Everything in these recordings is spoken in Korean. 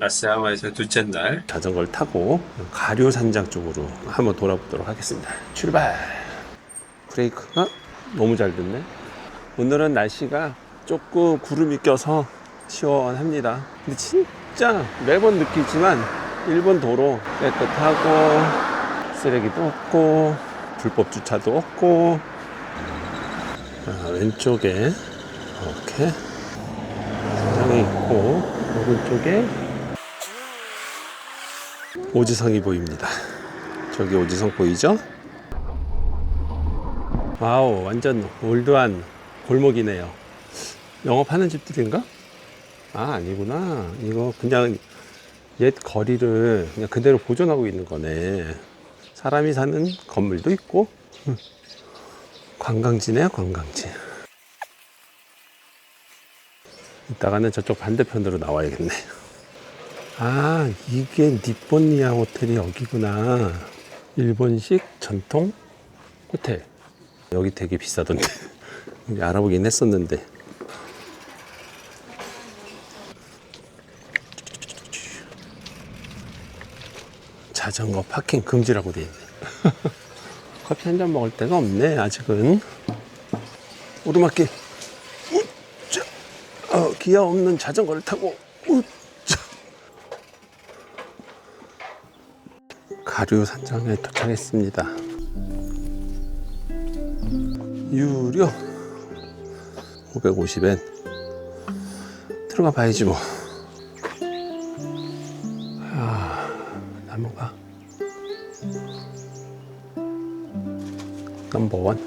라스하마에서 둘째 날 자전거를 타고 가료산장 쪽으로 한번 돌아보도록 하겠습니다. 출발! 브레이크가 너무 잘 됐네. 오늘은 날씨가 조금 구름이 껴서 시원합니다. 근데 진짜 매번 느끼지만 일본 도로 깨끗하고 쓰레기도 없고 불법 주차도 없고. 왼쪽에 이렇게 산장이 있고 오른쪽에 오지성이 보입니다. 저기 오지성 보이죠? 와우, 완전 올드한 골목이네요. 영업하는 집들인가? 아, 아니구나. 이거 그냥 옛 거리를 그냥 그대로 보존하고 있는 거네. 사람이 사는 건물도 있고. 관광지네요, 관광지. 이따가는 저쪽 반대편으로 나와야겠네. 아, 이게 니폰니아 호텔이 여기구나. 일본식 전통 호텔. 여기 되게 비싸던데. 여기 알아보긴 했었는데. 자전거 파킹 금지라고 돼 있네. 커피 한 잔 먹을 데가 없네, 아직은. 오르막길. 우짜. 기아 없는 자전거를 타고. 우짜. 가류산장에 도착했습니다. 유료 550엔. 들어가 봐야지 뭐. 나무가 넘버원.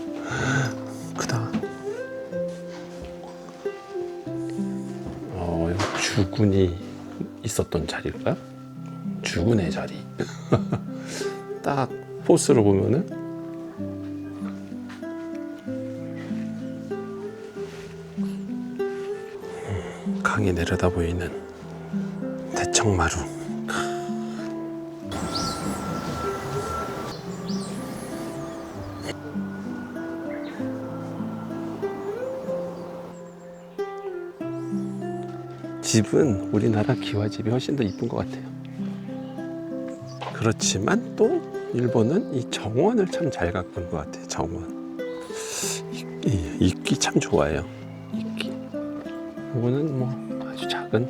크다. 여기 주군이 있었던 자리일까요? 주군의 자리. 딱 포스로 보면은 강이 내려다 보이는 대청마루. 집은 우리나라 기와집이 훨씬 더 이쁜 것 같아요. 그렇지만 또 일본은 이 정원을 참 잘 가꾼 것 같아요. 정원. 이끼 참 좋아해요. 이끼. 이거는 뭐 아주 작은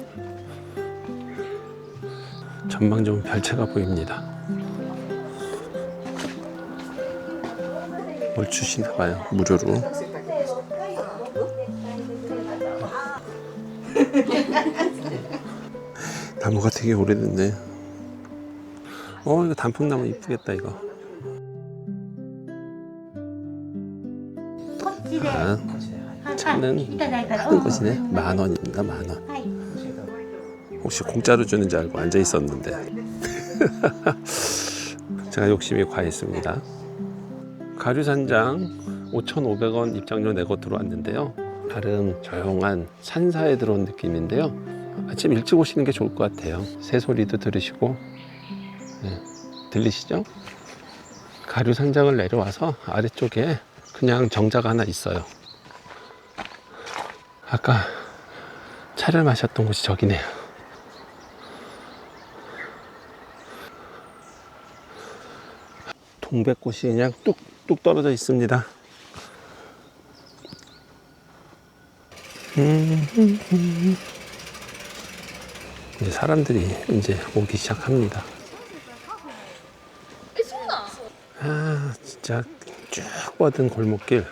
전망 좋은 별채가 보입니다. 뭘 주시나 봐요. 무료로. 나무가 되게 오래됐네. 이거 단풍나무 이쁘겠다, 이거. 차는 하는 것이네. 10,000원입니다, 10,000원. 혹시 공짜로 주는 줄 알고 앉아 있었는데. 제가 욕심이 과했습니다. 가류산장 5,500원 입장료 내고 들어왔는데요. 나름 조용한 산사에 들어온 느낌인데요. 아침 일찍 오시는 게 좋을 것 같아요. 새소리도 들으시고. 네, 들리시죠? 가류산장을 내려와서 아래쪽에 그냥 정자가 하나 있어요. 아까 차를 마셨던 곳이 저기네요. 동백꽃이 그냥 뚝뚝 떨어져 있습니다. 이제 사람들이 이제 오기 시작합니다. 진짜 쭉 뻗은 골목길.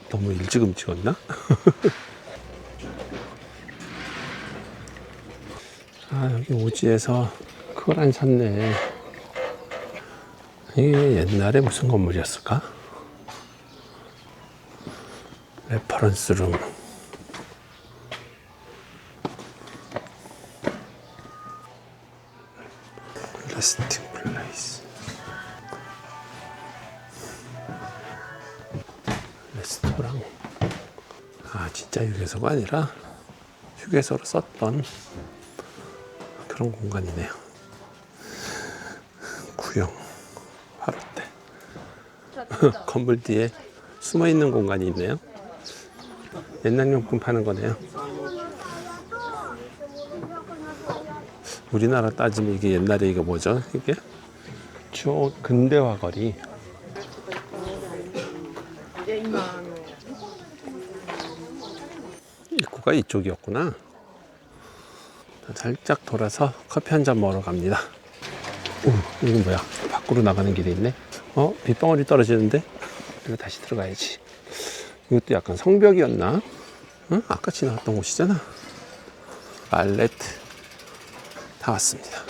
너무 일찍 찍었나? 여기 오지에서 그걸 안 샀네. 이게 옛날에 무슨 건물이었을까? 레퍼런스 룸. 레스팅 플레이스. 레스토랑. 진짜 휴게소가 아니라 휴게소로 썼던 그런 공간이네요. 구형 화롯대. 건물 뒤에 숨어있는 공간이 있네요. 옛날 용품 파는 거네요. 우리나라 따지면 이게 옛날에 이거 뭐죠? 이게 추억 근대화 거리. 입구가 이쪽이었구나. 살짝 돌아서 커피 한 잔 먹으러 갑니다. 오, 이건 뭐야? 밖으로 나가는 길이 있네. 빗방울이 떨어지는데? 이거 다시 들어가야지. 이것도 약간 성벽이었나? 응? 아까 지나갔던 곳이잖아. 말레트 다 왔습니다.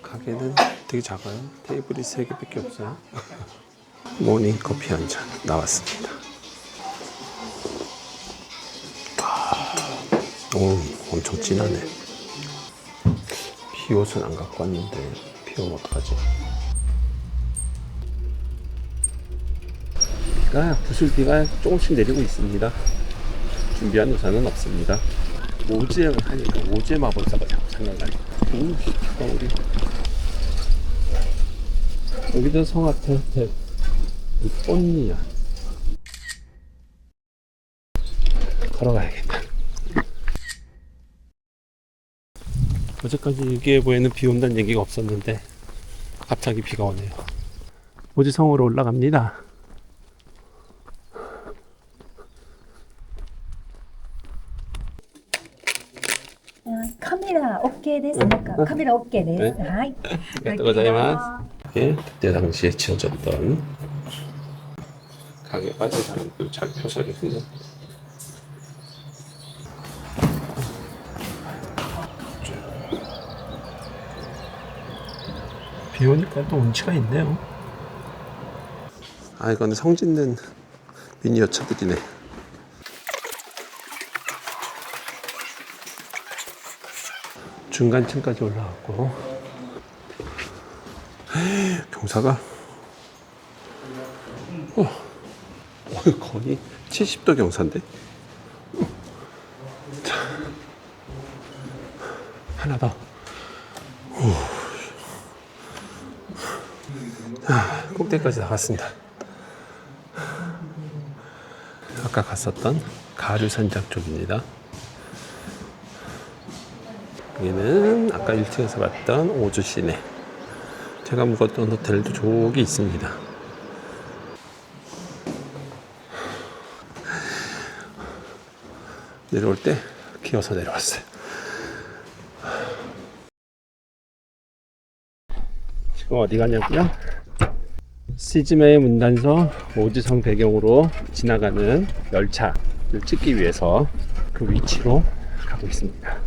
가게는 되게 작아요. 테이블이 3개밖에 없어요. 모닝 커피 한 잔 나왔습니다. 오, 엄청 진하네. 비옷은 안 갖고 왔는데 비 오면 어떡하지? 비가 구슬비가 조금씩 내리고 있습니다. 준비한 우산은 없습니다. 오지에 하니까 오지의 마법사가 자꾸 생각나네. 오, 빗방울이. 여기도 성 앞에 호텔 꽃니야. 걸어가야겠다. 어제까지 일기예보에는 비 온다는 얘기가 없었는데 갑자기 비가 오네요. 오지성으로 올라갑니다. 카메라 OK です。카메라 OK です。はい。 고자이마스. 예, 그때 당시에 지어졌던 가게 빠진 사람들 잘 표시를 했네. 비 오니까 또 운치가 있네요. 아, 이건 성짓는 미니어처들이네. 중간층까지 올라왔고, 경사가 거의 70도 경사인데. 자, 하나 더. 자, 꼭대기까지 나갔습니다. 아까 갔었던 가류산장 쪽입니다. 여기는 아까 1층에서 봤던 오주 시내. 제가 묵었던 호텔도 저기 있습니다. 내려올 때 기어서 내려왔어요. 지금 어디 가냐고요? 시즈메이 문단서 오지성 배경으로 지나가는 열차를 찍기 위해서 그 위치로 가고 있습니다.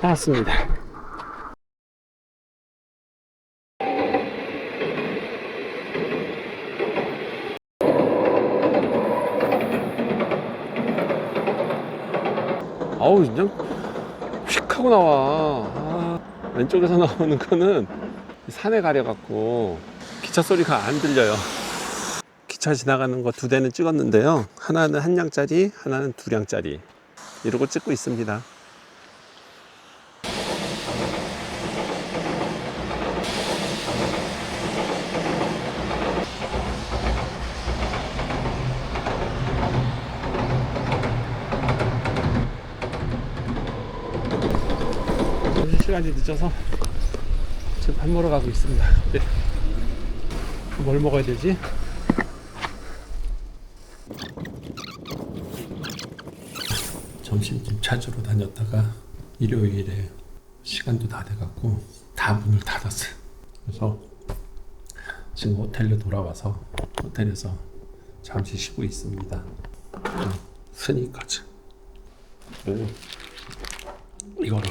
다 왔습니다. 아우, 그냥 휙 하고 나와. 왼쪽에서 나오는 거는 산에 가려갖고 기차 소리가 안 들려요. 기차 지나가는 거 2대는 찍었는데요. 하나는 1량짜리, 하나는 2량짜리. 이러고 찍고 있습니다. 시간이 늦어서 지금 밥 먹으러 가고 있습니다. 네. 뭘 먹어야 되지? 점심 좀 찾으러 다녔다가 일요일에 시간도 다 돼갖고 다 문을 닫았어요. 그래서 지금 호텔로 돌아와서 호텔에서 잠시 쉬고 있습니다. 스니커즈 이거로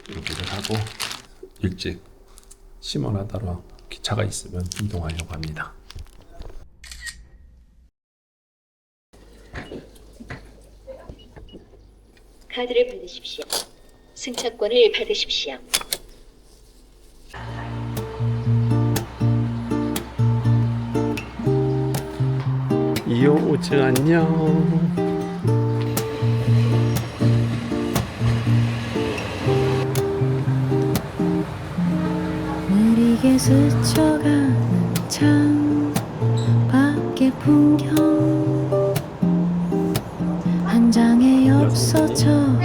얘기를 하고 일찍 시몬하다로 기차가 있으면 이동하려고 합니다. 카드를 받으십시오. 승차권을 받으십시오. 이오즈 안녕. 내게 스쳐가는 창 밖의 풍경 한 장의 엽서처럼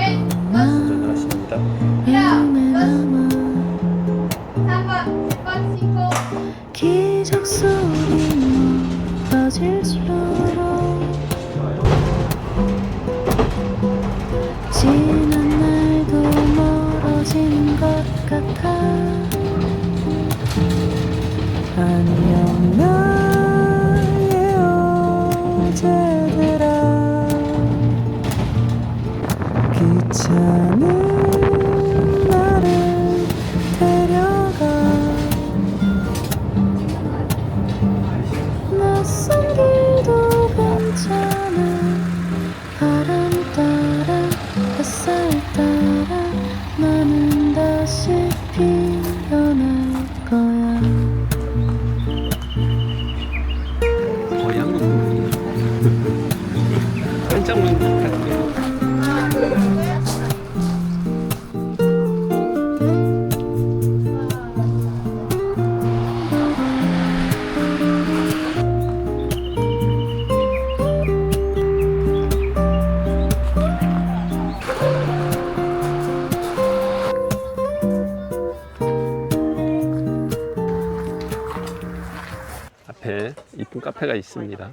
운전하십니다. 마음에 남아 기적 소리 멀어질수록 지난 날도 멀어지는 것 같아 안녕 나의 어제들아 귀찮은 나를 데려가 낯선 길도 괜찮아 바람 따라 햇살 따라 나는 다시 피어날 거야 거의 한국 분이에요. 깜짝만 갈게요. 앞에 이쁜 카페가 있습니다.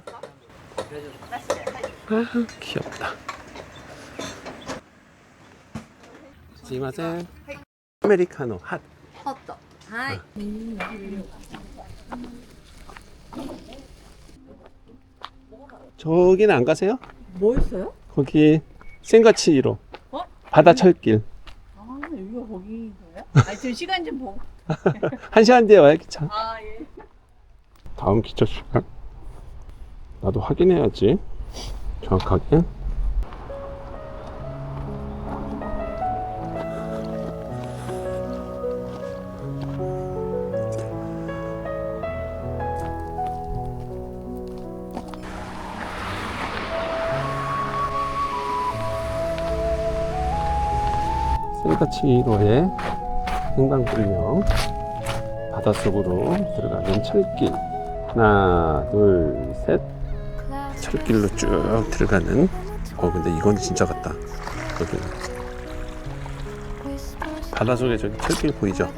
아, 귀엽다. 스미마셍. 아메리카노 핫. 저기는 안 가세요? 뭐 있어요? 거기 센가치로 바다 철길. 아, 여기가 거기인가요? 아니, 저 시간 좀 보고. 1시간 뒤에 와요 기차. 아, 예. 다음 기차 시간 나도 확인해야지 정확하게. 센카치로의 횡단불명 바닷속으로 들어가는 철길. 하나 둘 셋. 철길로 쭉 들어가는. 근데 이건 진짜 같다. 여기 바닷속에 저기 철길 보이죠?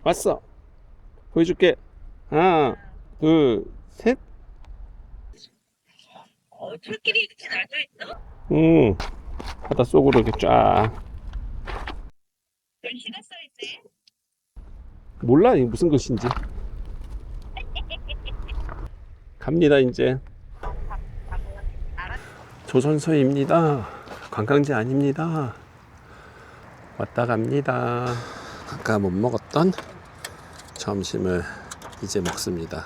왔어. 보여줄게. 하나 둘 셋. 철길이 이렇게 나져 있어? 응. 바닷속으로 이렇게 쫙. 글씨가 써있네. 몰라 이게 무슨 글씨인지. 갑니다 이제. 조선소입니다. 관광지 아닙니다. 왔다 갑니다. 아까 못 먹었던 점심을 이제 먹습니다.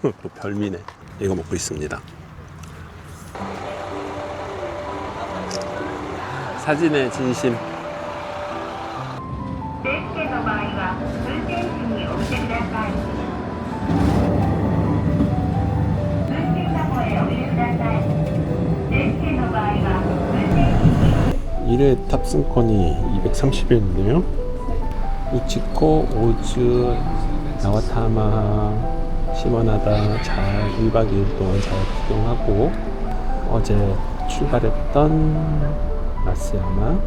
또 별미네. 이거 먹고 있습니다. 사진의 진심. 일회 탑승권이 230엔이네요. 우치코, 오즈, 나와타마 시원하다. 잘 1박 2일 동안 잘 구경하고 어제 출발했던 마스야마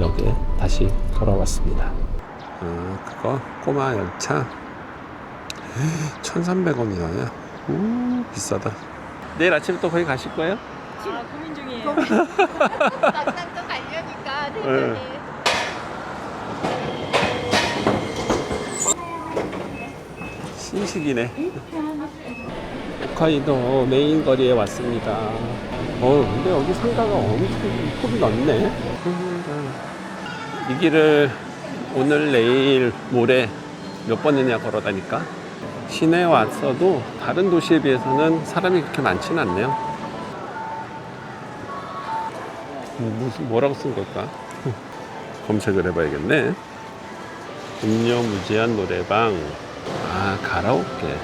역에 다시 돌아왔습니다. 그거 꼬마 열차 1,300원이나요. 비싸다. 내일 아침부터 거기 가실 거예요? 아, 고민 중이에요. 막상 또 가려니까 세상에. 신식이네. 홋카이도 메인 거리에 왔습니다. 근데 여기 상가가 엄청 폭이 넓네. 이 길을 오늘 내일 모레 몇 번이냐 걸어 다니까. 시내에 왔어도 다른 도시에 비해서는 사람이 그렇게 많지는 않네요. 뭐라고 쓴 걸까? 검색을 해봐야겠네. 음료 무제한 노래방. 가라오케.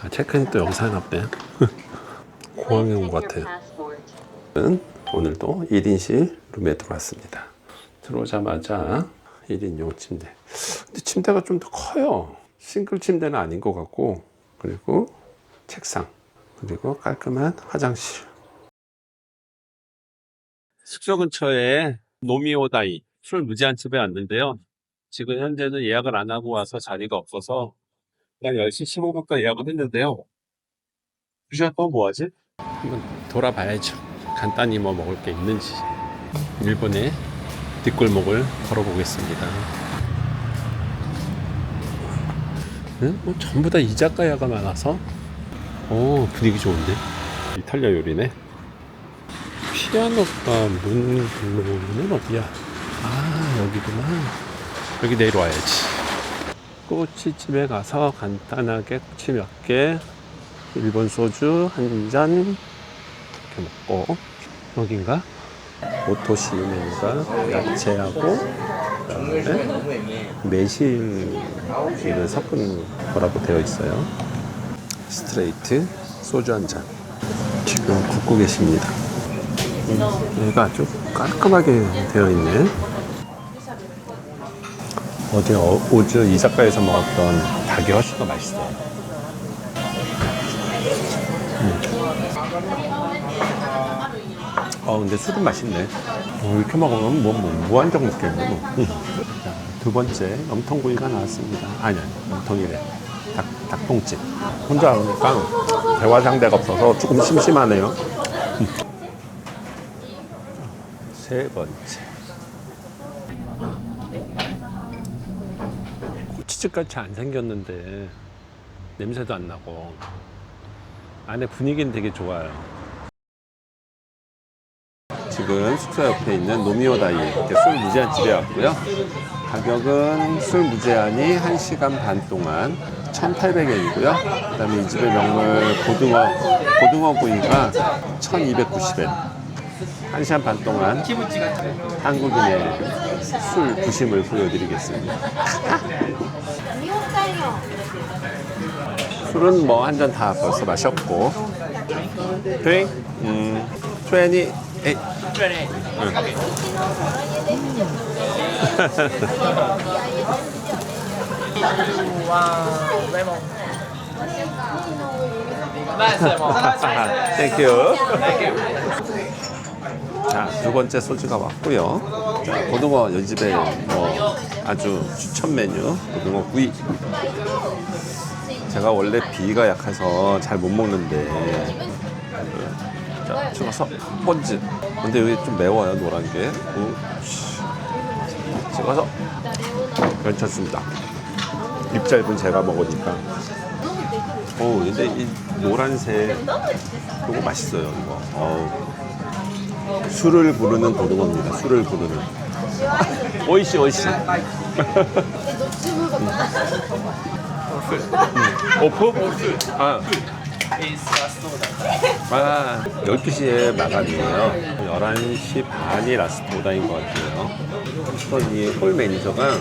아, 체크인 또 여기서 하나 보네. 공항에 온 것 같아요. 오늘도 1인실 룸에 들어왔습니다. 들어오자마자 1인용 침대. 근데 침대가 좀 더 커요. 싱글 침대는 아닌 것 같고, 그리고 책상, 그리고 깔끔한 화장실. 숙소 근처에 노미오다이 술 무제한 집에 왔는데요. 지금 현재는 예약을 안 하고 와서 자리가 없어서 그냥 10시 15분까지 예약을 했는데요. 2시간 동안 뭐 하지? 한번 돌아봐야죠. 간단히 뭐 먹을 게 있는지. 일본의 뒷골목을 걸어보겠습니다. 응? 뭐 전부 다 이자카야가 많아서 분위기 좋은데? 이탈리아 요리네. 피아노바 문은 어디야? 아, 여기구나. 여기 내려와야지. 꼬치집에 가서 간단하게 꼬치 몇 개, 일본 소주 한 잔 이렇게 먹고, 여긴가? 오토시 메뉴가 야채하고 그다음에 매실을 섞은 거라고 되어 있어요. 스트레이트 소주 한 잔. 지금 굽고 계십니다. 얘가 아주 깔끔하게 되어 있네. 어제 오즈 이자카야에서 먹었던 닭이 훨씬 더 맛있어요. 근데 술은 맛있네. 이렇게 먹으면 무한정 먹겠네. 자, 두 번째 염통구이가 나왔습니다. 아니, 염통이래. 닭통집. 혼자 하니까 대화 상대가 없어서 조금 심심하네요. 세 번째. 꼬치집같이 안 생겼는데 냄새도 안 나고 안에 분위기는 되게 좋아요. 지금 숙소 옆에 있는 노미오다이 이렇게 술 무제한 집에 왔고요. 가격은 술 무제한이 1시간 반 동안 1,800엔이고요. 그 다음에 이 집의 명물 고등어 구이가 1,290엔. 1시간 반 동안 한국인의 술 부심을 보여드리겠습니다. 술은 뭐 한 잔 다 벌써 마셨고. 드링? 28. 땡큐. 자, 두 번째 소주가 왔고요. 자, 고등어 이 집에 뭐 아주 추천 메뉴 고등어 구이. 제가 원래 비가 약해서 잘 못 먹는데, 자, 찍어서 본즈. 근데 여기 좀 매워요, 노란 게. 찍어서 괜찮습니다. 입 짧은 제가 먹으니까. 근데 이 노란색 이거 맛있어요, 이거. 술을 부르는 고등어입니다. 술을 부르는. 오이시. 오프? 12시에 마감이에요. 11시 반이 라스트 오다인 것 같아요. 이 홀 매니저가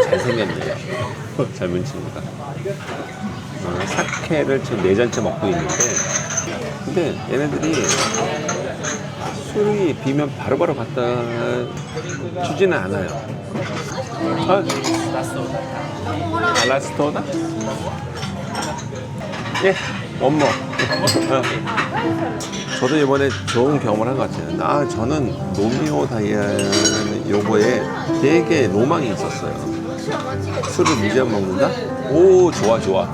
잘생겼네요. 젊은 친구가. 사케를 지금 4잔째 먹고 있는데, 근데 얘네들이 술이 비면 바로바로 갖다 주지는 않아요. 라스토다? 예, 원모. 저도 이번에 좋은 경험을 한 것 같아요. 저는 노미오 다이아는 요거에 되게 로망이 있었어요. 술을 무제한 먹는다? 오, 좋아.